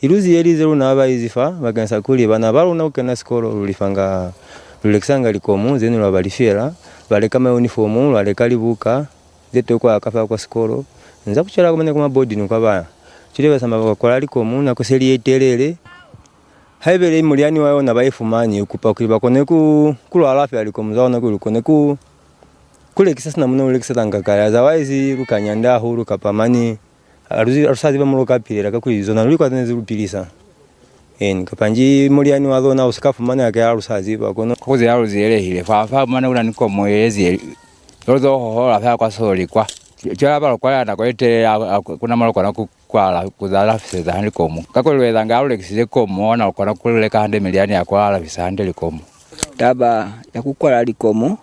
iruzi yerize runaba izifa bagansa kuli bana baruna ukena skolo rulifanga rulexanga likomu zenu lwabalifera balekama uniformu lwalekalibuka zeto kwa akafa kwa skolo nza kuchara kumene kuma bodi nukaba chireba samba bakola likomu na kuseli yetelele haibele muliani wayo na baifumani ukupa kuliba koneku kulwalafi alikomu zaona kulikoneku kule kisasa na muno ulekisa ngakaya zawaizi rukanyanda huru kapamani arusazi bamuloka pirira kakwizo ruli kwa tenezi rupirisa kapanji muliani wazona usikafu mana yake arusazi bakono kuze aruzirehile fa mana una niko moyezi rozo hola fa kwa soli kwa chala balo kwa na kwete kuna malo kwa kwala kuzala fisa handi komo kakolweza ngalo kisije komo na kwa kuleka hande miliani ya kwala fisa handi likomo taba ya kukwala likomo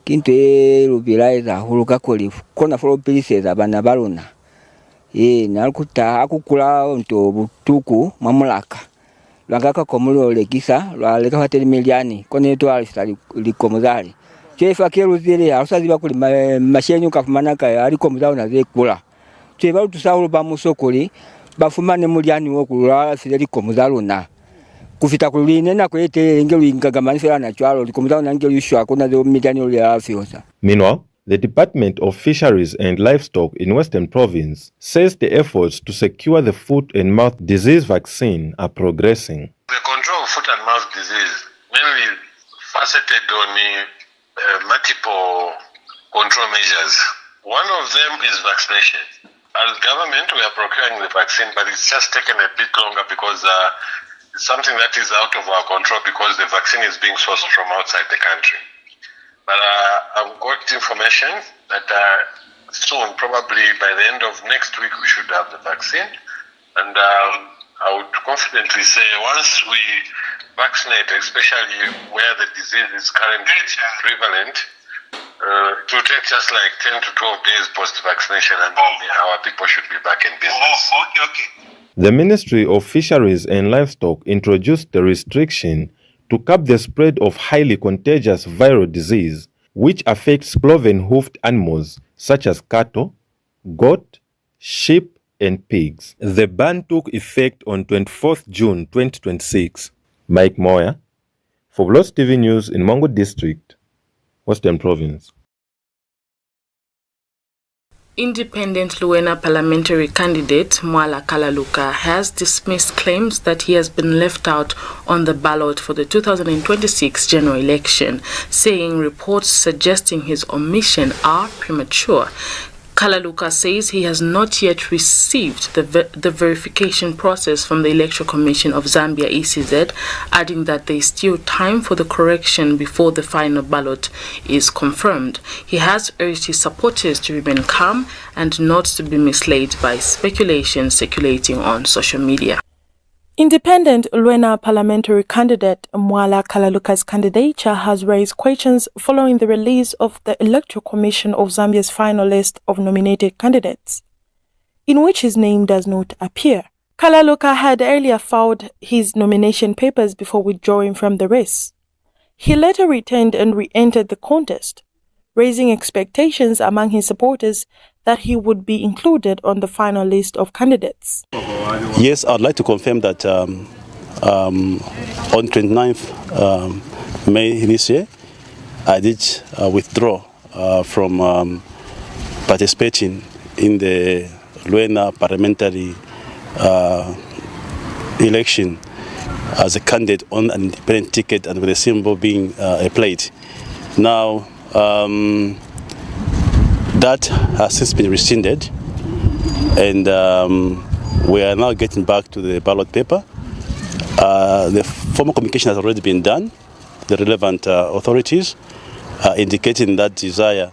kintu rubiraiza huluka koli kona folo piliseza bana baluna nalukuta akukula onto butuku mamulaka lwangaka komulo lekisa lwaleka hateli miliani kone to alisa likomuzali chefa keruzile alusazi bakuli mashenyu kafumanaka alikomuzali na zekula cheba tusahulu bamusokoli bafumane miliani wokulwa sile likomuzaluna kufita kuline na kwete ngelo ingagamanifera na chwalo likomuzali na ngelo yishwa kuna zo miliani ole afiosa. Meanwhile, the Department of Fisheries and Livestock in Western Province says the efforts to secure the foot and mouth disease vaccine are progressing. The control of foot and mouth disease mainly faceted on multiple control measures. One of them is vaccination. As government, we are procuring the vaccine, but it's just taken a bit longer because it's something that is out of our control because the vaccine is being sourced from outside the country. But I've got information that soon, probably by the end of next week, we should have the vaccine. And I would confidently say once we vaccinate, especially where the disease is currently prevalent, it will take just like 10 to 12 days post-vaccination and then our people should be back in business. Okay. The Ministry of Fisheries and Livestock introduced the restriction to cap the spread of highly contagious viral disease, which affects cloven-hoofed animals such as cattle, goat, sheep, and pigs. The ban took effect on 24th June 2026. Mike Moya, for Bulozi TV News in Mongo District, Western Province. Independent Luena parliamentary candidate Mwala Kalaluka has dismissed claims that he has been left out on the ballot for the 2026 general election, saying reports suggesting his omission are premature. Kalaluka says he has not yet received the verification process from the Electoral Commission of Zambia ECZ, adding that there is still time for the correction before the final ballot is confirmed. He has urged his supporters to remain calm and not to be misled by speculation circulating on social media. Independent Luena parliamentary candidate Mwala Kalaluka's candidature has raised questions following the release of the Electoral Commission of Zambia's final list of nominated candidates, in which his name does not appear. Kalaluka had earlier filed his nomination papers before withdrawing from the race. He later returned and re-entered the contest, raising expectations among his supporters that he would be included on the final list of candidates. Yes, I'd like to confirm that on 29th May this year, I did withdraw from participating in the Luena parliamentary election as a candidate on an independent ticket and with a symbol being a plate. Now, that has since been rescinded, and we are now getting back to the ballot paper. The formal communication has already been done to the relevant authorities, indicating that desire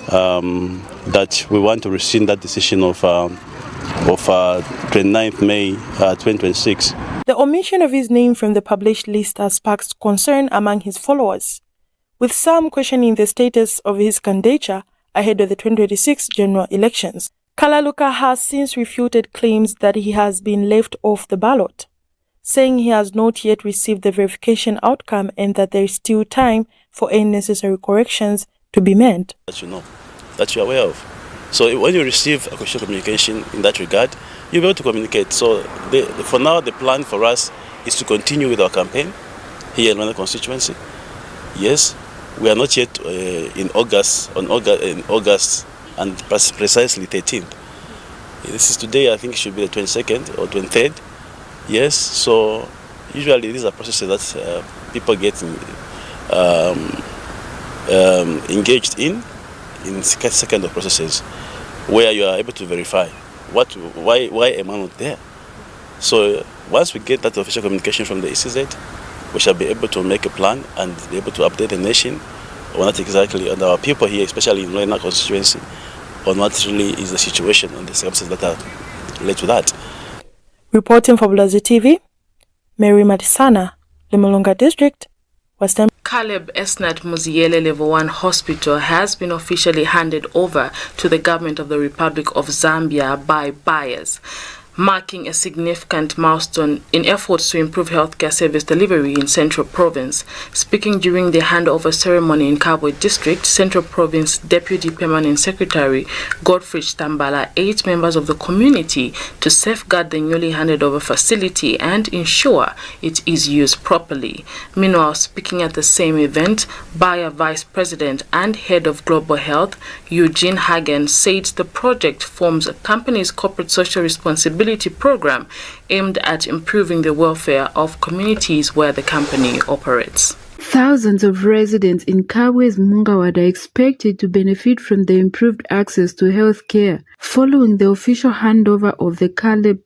that we want to rescind that decision of 29th May 2026. The omission of his name from the published list has sparked concern among his followers, with some questioning the status of his candidature ahead of the 2026 general elections. Kalaluka has since refuted claims that he has been left off the ballot, saying he has not yet received the verification outcome and that there is still time for any necessary corrections to be made. That you know, that you are aware of. So when you receive a official communication in that regard, you'll be able to communicate. So for now, the plan for us is to continue with our campaign here in Rwanda constituency. Yes, we are not yet in August, and precisely 13th. This is today, I think it should be the 22nd or 23rd. Yes, so usually these are processes that people get engaged in second of processes, where you are able to verify why am I not there. So once we get that official communication from the ECZ, we shall be able to make a plan and be able to update the nation on what exactly, and our people here, especially in Luena constituency, on what really is the situation and the circumstances that are led to that. Reporting for Bulozi TV, Mary Matisana, Limolonga District, Western. Caleb Esnat Muziele Level 1 Hospital has been officially handed over to the government of the Republic of Zambia by buyers, marking a significant milestone in efforts to improve healthcare service delivery in Central Province. Speaking during the handover ceremony in Kabwe District, Central Province Deputy Permanent Secretary Godfrey Tambala urged members of the community to safeguard the newly handed over facility and ensure it is used properly. Meanwhile, speaking at the same event, Bayer Vice President and Head of Global Health Eugene Hagen said the project forms a company's corporate social responsibility program aimed at improving the welfare of communities where the company operates. Thousands of residents in Kabwe's Mungawada are expected to benefit from the improved access to health care following the official handover of the Caleb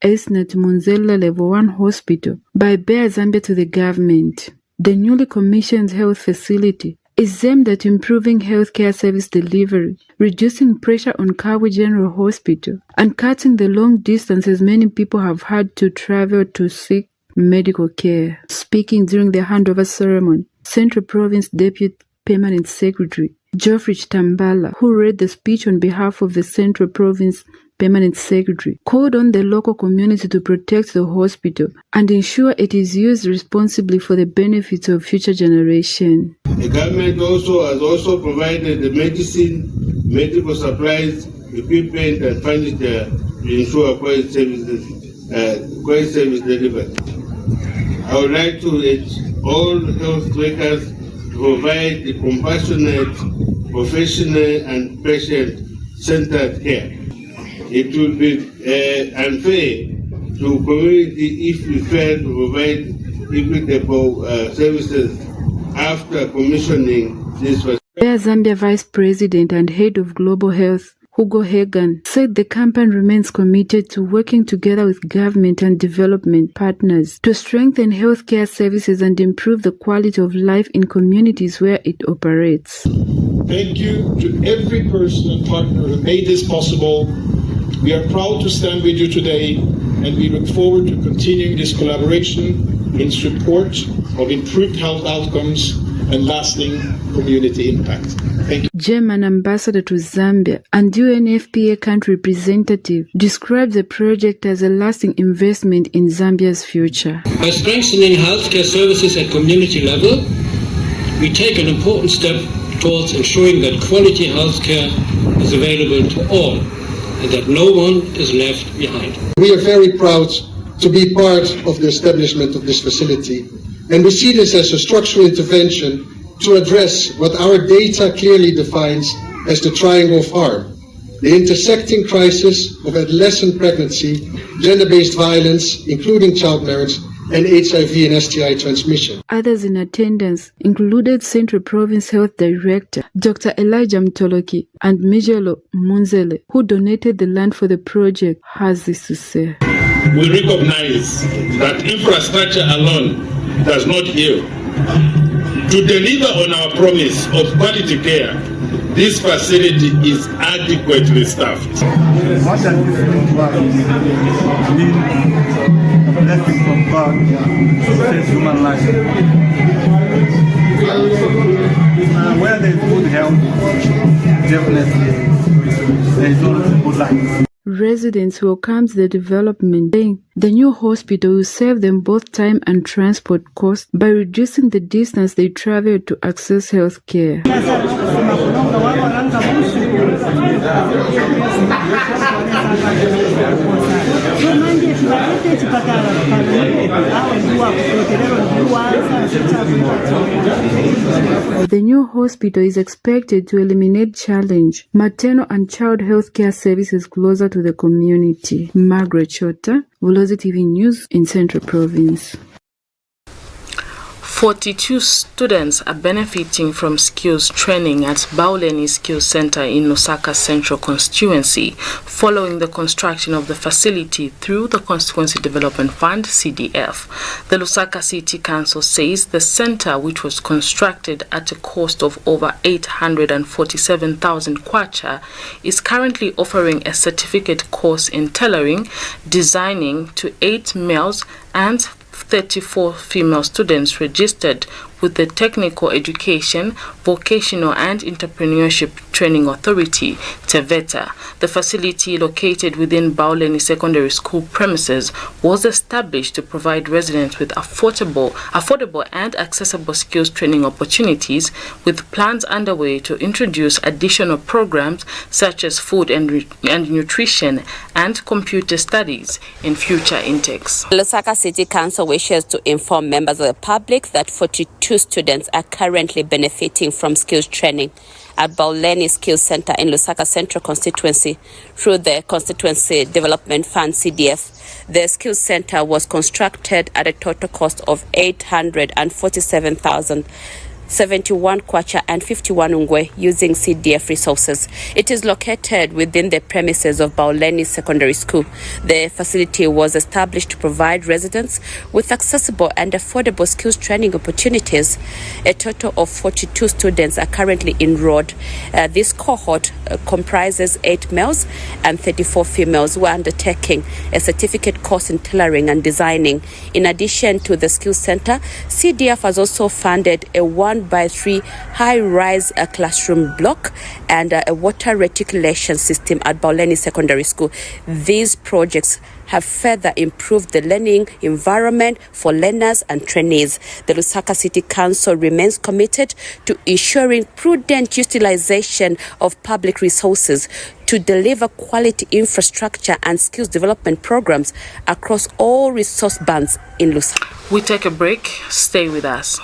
Esnat Munzela Level 1 Hospital by Bayer Zambia to the government. The newly commissioned health facility is aimed at improving healthcare service delivery, reducing pressure on Kabwe General Hospital, and cutting the long distances many people have had to travel to seek medical care. Speaking during the handover ceremony, Central Province Deputy Permanent Secretary Geoffrey Tambala, who read the speech on behalf of the Central Province Permanent Secretary, called on the local community to protect the hospital and ensure it is used responsibly for the benefits of future generations. The government has also provided the medicine, medical supplies, equipment and furniture to ensure quality service delivery. I would like to urge all health workers to provide the compassionate, professional and patient-centered care. It would be unfair to community if we fail to provide equitable services after commissioning this facility. Bayer Zambia Vice President and Head of Global Health Hugo Hagan said the company remains committed to working together with government and development partners to strengthen healthcare services and improve the quality of life in communities where it operates. Thank you to every person and partner who made this possible. We are proud to stand with you today, and we look forward to continuing this collaboration in support of improved health outcomes and lasting community impact. Thank you. German ambassador to Zambia and UNFPA country representative described the project as a lasting investment in Zambia's future. By strengthening healthcare services at community level, we take an important step towards ensuring that quality healthcare is available to all and that no one is left behind. We are very proud to be part of the establishment of this facility, and we see this as a structural intervention to address what our data clearly defines as the triangle of harm: the intersecting crisis of adolescent pregnancy, gender-based violence, including child marriage, and HIV and STI transmission. Others in attendance included Central Province Health Director Dr. Elijah Mtoloki and Mijelo Munzele, who donated the land for the project, has this to say. We recognize that infrastructure alone does not heal. To deliver on our promise of quality care, this facility is adequately staffed. Blessing from God to save human life. Where there is good health, definitely there is always a good life. residents welcomed the development, saying the new hospital will save them both time and transport costs by reducing the distance they travel to access health care. The new hospital is expected to eliminate challenge maternal and child health care services closer to the community. Margaret Chota, Bulozi TV News in Central Province. 42 students are benefiting from skills training at Bauleni Skills Center in Lusaka Central Constituency following the construction of the facility through the Constituency Development Fund (CDF). The Lusaka City Council says the center, which was constructed at a cost of over 847,000 kwacha, is currently offering a certificate course in tailoring, designing to 8 males and 34 female students registered with the Technical Education, Vocational and Entrepreneurship Training Authority, TEVETA. The facility, located within Bauleni Secondary School premises, was established to provide residents with affordable and accessible skills training opportunities, with plans underway to introduce additional programs such as food and nutrition and computer studies in future intakes. Lusaka City Council wishes to inform members of the public that 42 students are currently benefiting from skills training at Bauleni Skills Center in Lusaka Central Constituency through the Constituency Development Fund (CDF). The skills center was constructed at a total cost of 847,071 kwacha and 51 ungwe using CDF resources. It is located within the premises of Bauleni Secondary School. The facility was established to provide residents with accessible and affordable skills training opportunities. A total of 42 students are currently enrolled. This cohort comprises 8 males and 34 females who are undertaking a certificate course in tailoring and designing. In addition to the skills center, CDF has also funded a 1x3 high-rise classroom block and a water reticulation system at Bauleni Secondary School. These projects have further improved the learning environment for learners and trainees. The Lusaka City Council remains committed to ensuring prudent utilization of public resources to deliver quality infrastructure and skills development programs across all resource bands in Lusaka. We take a break. Stay with us.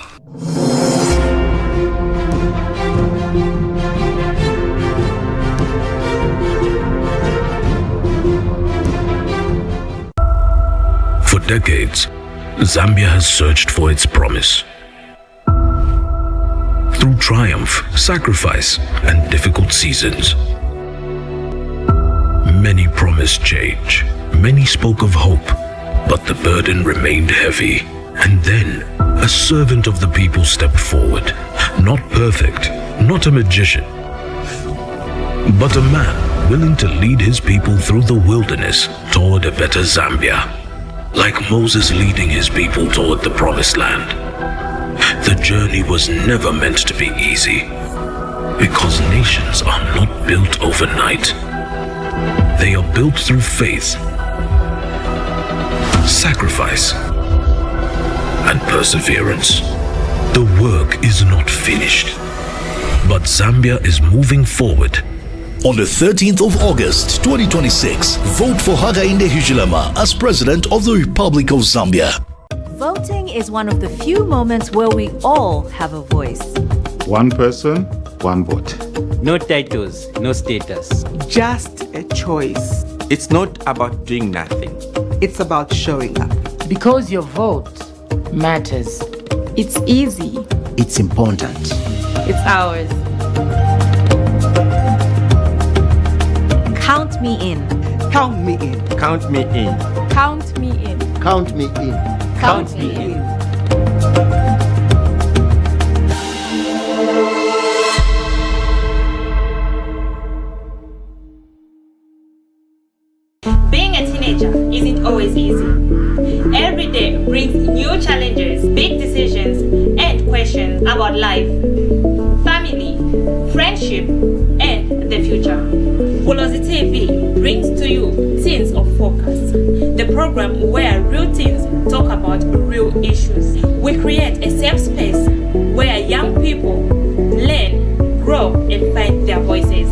For decades, Zambia has searched for its promise. Through triumph, sacrifice, and difficult seasons, many promised change. Many spoke of hope, but the burden remained heavy. And then, a servant of the people stepped forward. Not perfect, not a magician, but a man willing to lead his people through the wilderness toward a better Zambia. Like Moses leading his people toward the promised land. The journey was never meant to be easy, because nations are not built overnight. They are built through faith, sacrifice, and perseverance. The work is not finished, but Zambia is moving forward. On the 13th of August 2026, vote for Hakainde Hichilema as President of the Republic of Zambia. Voting is one of the few moments where we all have a voice. One person, one vote. No titles, no status. Just a choice. It's not about doing nothing. It's about showing up. Because your vote matters. It's easy. It's important. It's ours. Count me in. Count me in. Count me in. Count me in. Count me in. Count me in. Being a teenager isn't always easy. Every day brings new challenges, big decisions, and questions about life, family, friendship, and the future. Bulozi TV brings to you Teens of Focus, the program where real teens talk about real issues. We create a safe space where young people learn, grow, and find their voices.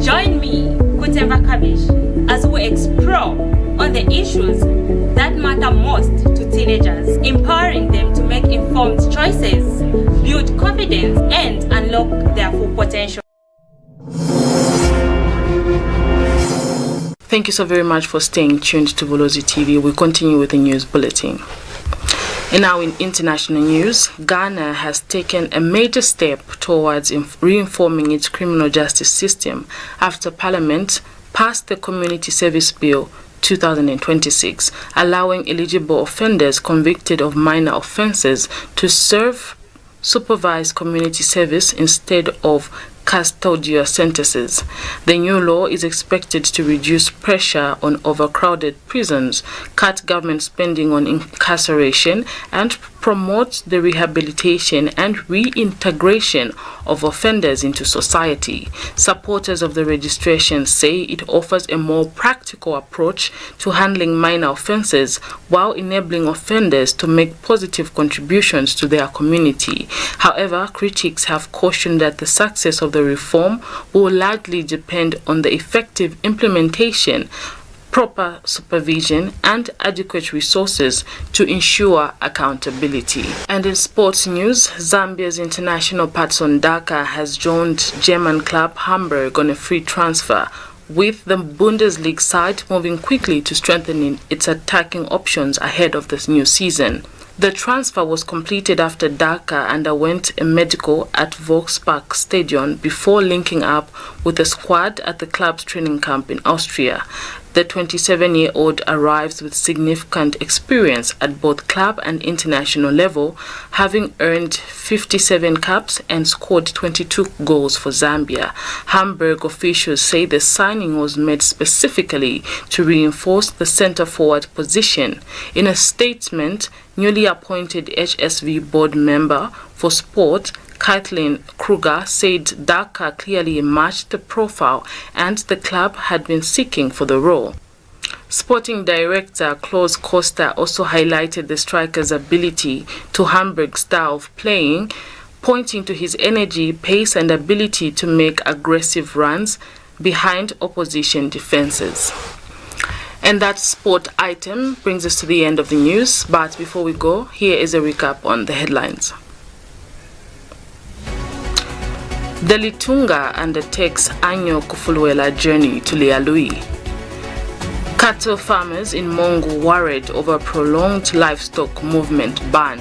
Join me, Kutemba Kabish, as we explore on the issues that matter most to teenagers, empowering them to make informed choices, build confidence, and unlock their full potential. Thank you so very much for staying tuned to Bulozi TV. We continue with the news bulletin. And now in international news, Ghana has taken a major step towards reforming its criminal justice system after Parliament passed the Community Service Bill 2026, allowing eligible offenders convicted of minor offences to serve supervised community service instead of custodial sentences. The new law is expected to reduce pressure on overcrowded prisons, cut government spending on incarceration, and promote the rehabilitation and reintegration of offenders into society. Supporters of the registration say it offers a more practical approach to handling minor offences while enabling offenders to make positive contributions to their community. However, critics have cautioned that the success of the reform will largely depend on the effective implementation, proper supervision, and adequate resources to ensure accountability. And in sports news, Zambia's international Patson Daka has joined German club Hamburg on a free transfer, with the Bundesliga side moving quickly to strengthening its attacking options ahead of this new season. The transfer was completed after Daka underwent a medical at Volkspark Stadion before linking up with the squad at the club's training camp in Austria. The 27-year-old arrives with significant experience at both club and international level, having earned 57 caps and scored 22 goals for Zambia. Hamburg officials say the signing was made specifically to reinforce the centre-forward position. In a statement, newly appointed HSV board member for sport, Kathleen Kruger, said Daka clearly matched the profile and the club had been seeking for the role. Sporting director Klaus Costa also highlighted the striker's ability to Hamburg's style of playing, pointing to his energy, pace, and ability to make aggressive runs behind opposition defenses. And that sport item brings us to the end of the news. But before we go, here is a recap on the headlines. The Litunga undertakes annual Kufuluela journey to Lialui. Cattle farmers in Mongo worried over prolonged livestock movement ban.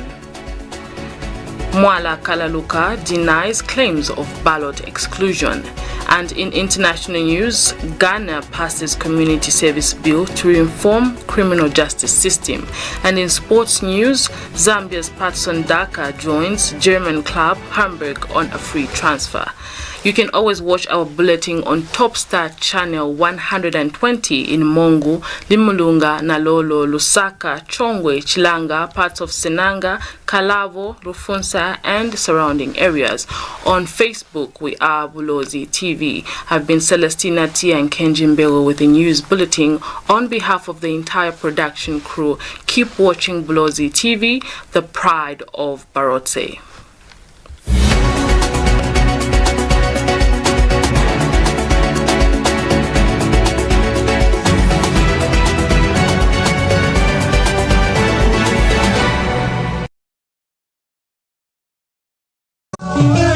Mwala Kalaluka denies claims of ballot exclusion. And in international news, Ghana passes Community Service Bill to reform criminal justice system. And in sports news, Zambia's Patson Daka joins German club Hamburg on a free transfer. You can always watch our bulletin on TopStar channel 120 in Mongo, Limulunga, Nalolo, Lusaka, Chongwe, Chilanga, parts of Senanga, Kalavo, Rufunsa, and surrounding areas. On Facebook, we are Bulozi TV. I've been Celestina Tia and Kenji Mbego with the news bulletin. On behalf of the entire production crew, keep watching Bulozi TV, the pride of Barotse.